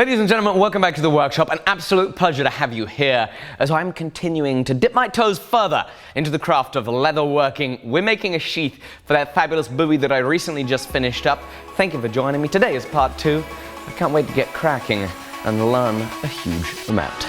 Ladies and gentlemen, welcome back to the workshop. An absolute pleasure to have you here as I'm continuing to dip my toes further into the craft of leatherworking. We're making a sheath for that fabulous BOWIE that I recently just finished up. Thank you for joining me. Today is part 2. I can't wait to get cracking and learn a huge amount.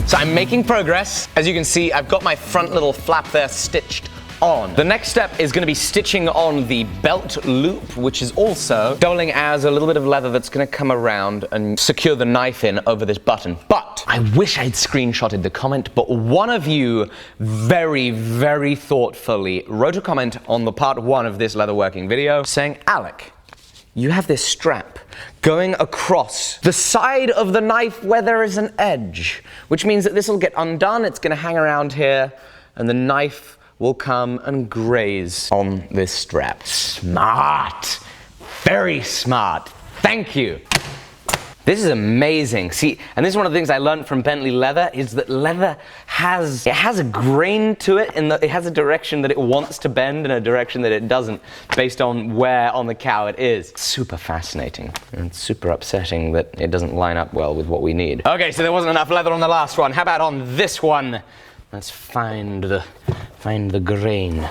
So I'm making progress. As you can see, I've got my front little flap there stitched on. The next step is going to be stitching on the belt loop, which is also doubling as a little bit of leather that's going to come around and secure the knife in over this button. But I wish I'd screenshotted the comment, but one of you very, very thoughtfully wrote a comment on the part 1 of this leatherworking video saying, Alec, you have this strap going across the side of the knife where there is an edge, which means that this will get undone, it's going to hang around here, and the knife will come and graze on this strap. Smart. Very smart. Thank you. This is amazing. See, and this is one of the things I learned from Bentley leather, is that leather has a grain to it, and it has a direction that it wants to bend and a direction that it doesn't, based on where on the cow it is. Super fascinating and super upsetting that it doesn't line up well with what we need. Okay, so there wasn't enough leather on the last one. How about on this one? Let's find the grain.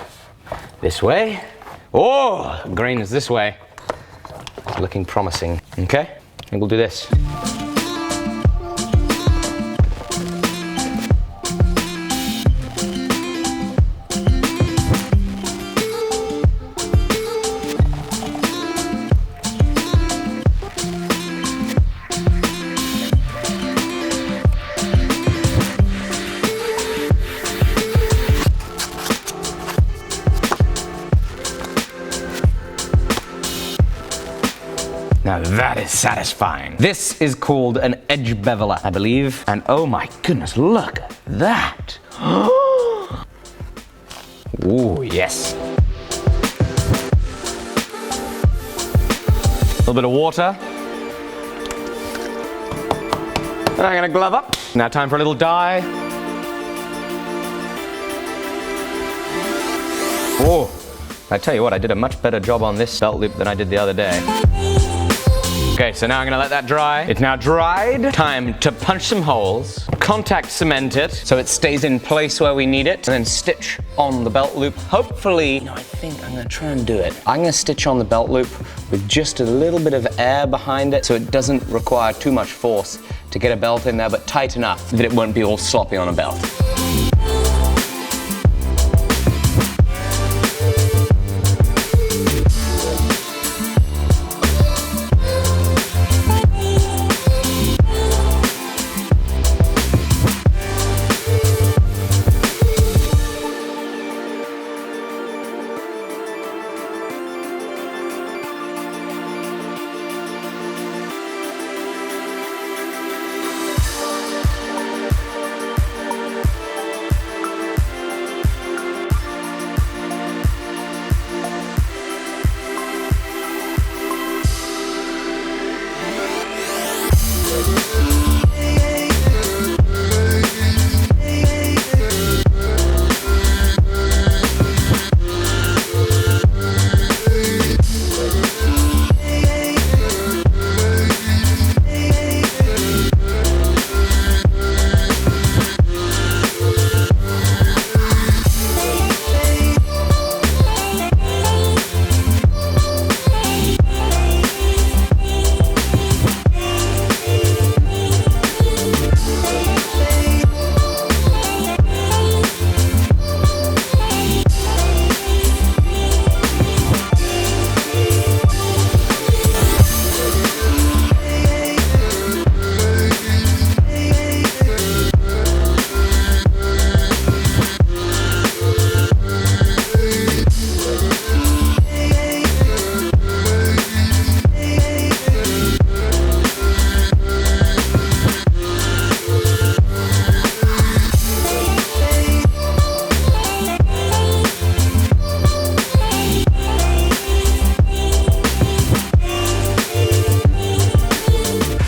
This way. Oh, the grain is this way. It's looking promising. Okay. I think we'll do this. Now that is satisfying. This is called an edge beveler, I believe. And oh my goodness, look at that. Ooh, yes. A little bit of water. And I'm gonna glove up. Now time for a little dye. Oh, I tell you what, I did a much better job on this belt loop than I did the other day. Okay, so now I'm gonna let that dry. It's now dried. Time to punch some holes, contact cement it so it stays in place where we need it, and then stitch on the belt loop. Hopefully, I think I'm gonna try and do it. I'm gonna stitch on the belt loop with just a little bit of air behind it so it doesn't require too much force to get a belt in there, but tight enough that it won't be all sloppy on a belt.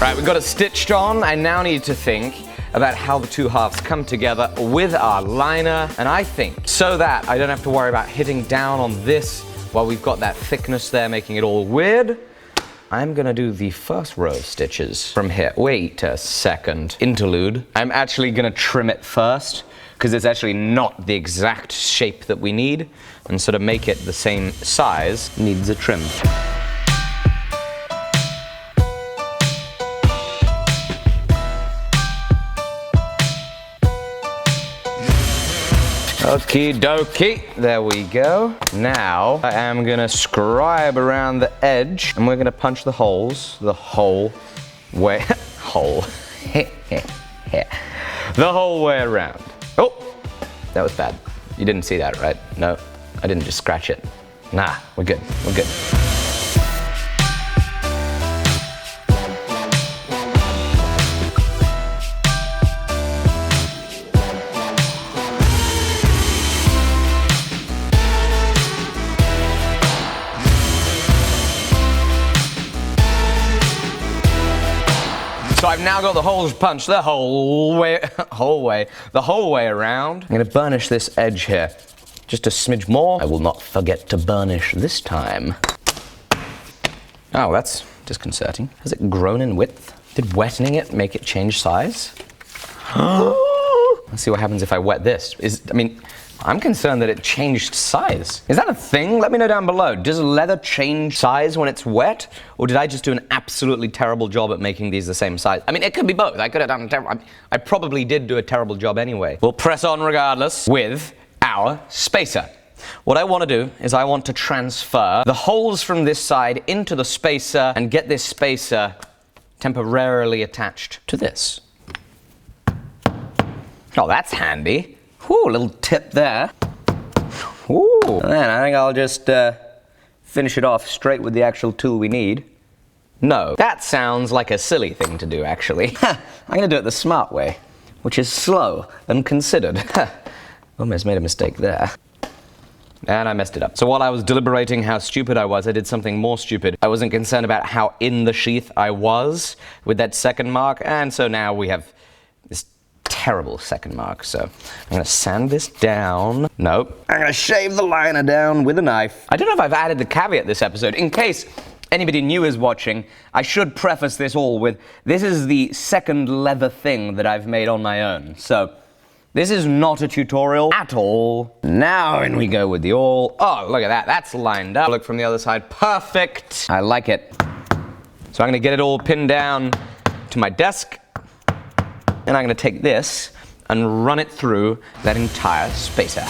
Right, we've got it stitched on. I now need to think about how the two halves come together with our liner. And I think, so that I don't have to worry about hitting down on this while we've got that thickness there making it all weird, I'm gonna do the first row of stitches from here. Wait a second. Interlude. I'm actually gonna trim it first, because it's actually not the exact shape that we need, and so to make it the same size, needs a trim. Okie dokie, there we go. Now, I am gonna scribe around the edge, and we're gonna punch the holes the whole way, the whole way around. Oh, that was bad. You didn't see that, right? No, I didn't just scratch it. Nah, we're good, we're good. So I've now got the holes punched the whole way around. I'm gonna burnish this edge here. Just a smidge more. I will not forget to burnish this time. Oh, that's disconcerting. Has it grown in width? Did wetting it make it change size? Let's see what happens if I wet this. I'm concerned that it changed size. Is that a thing? Let me know down below. Does leather change size when it's wet? Or did I just do an absolutely terrible job at making these the same size? I mean, it could be both. I could have done I probably did do a terrible job anyway. We'll press on regardless with our spacer. What I want to do is I want to transfer the holes from this side into the spacer and get this spacer temporarily attached to this. Oh, that's handy. Ooh, a little tip there. Ooh, and then I think I'll just finish it off straight with the actual tool we need. No, that sounds like a silly thing to do, actually. I'm gonna do it the smart way, which is slow and considered. Almost made a mistake there. And I messed it up. So while I was deliberating how stupid I was, I did something more stupid. I wasn't concerned about how in the sheath I was with that second mark, and so now we have this terrible second mark. So I'm gonna sand this down. Nope. I'm gonna shave the liner down with a knife. I don't know if I've added the caveat this episode. In case anybody new is watching, I should preface this all with, this is the second leather thing that I've made on my own. So this is not a tutorial at all. Now in we go with the awl. Oh, look at that. That's lined up. Look from the other side. Perfect. I like it. So I'm gonna get it all pinned down to my desk. And I'm going to take this and run it through that entire spacer.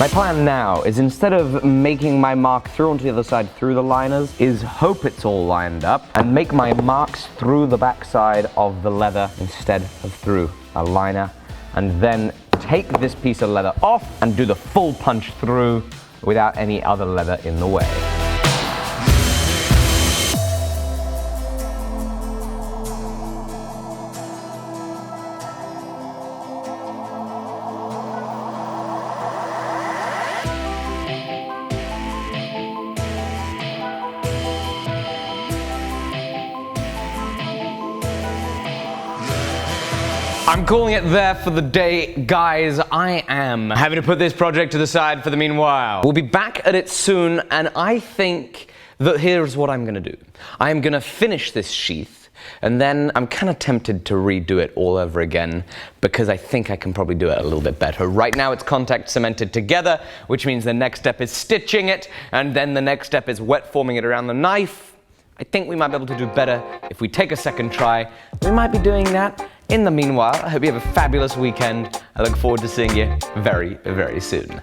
My plan now is, instead of making my mark through onto the other side through the liners, is hope it's all lined up and make my marks through the back side of the leather instead of through a liner, and then take this piece of leather off and do the full punch through without any other leather in the way. I'm calling it there for the day, guys. I am having to put this project to the side for the meanwhile. We'll be back at it soon, and I think that here's what I'm gonna do. I'm gonna finish this sheath, and then I'm kind of tempted to redo it all over again, because I think I can probably do it a little bit better. Right now it's contact cemented together, which means the next step is stitching it, and then the next step is wet forming it around the knife. I think we might be able to do better if we take a second try. We might be doing that. In the meanwhile, I hope you have a fabulous weekend. I look forward to seeing you very, very soon.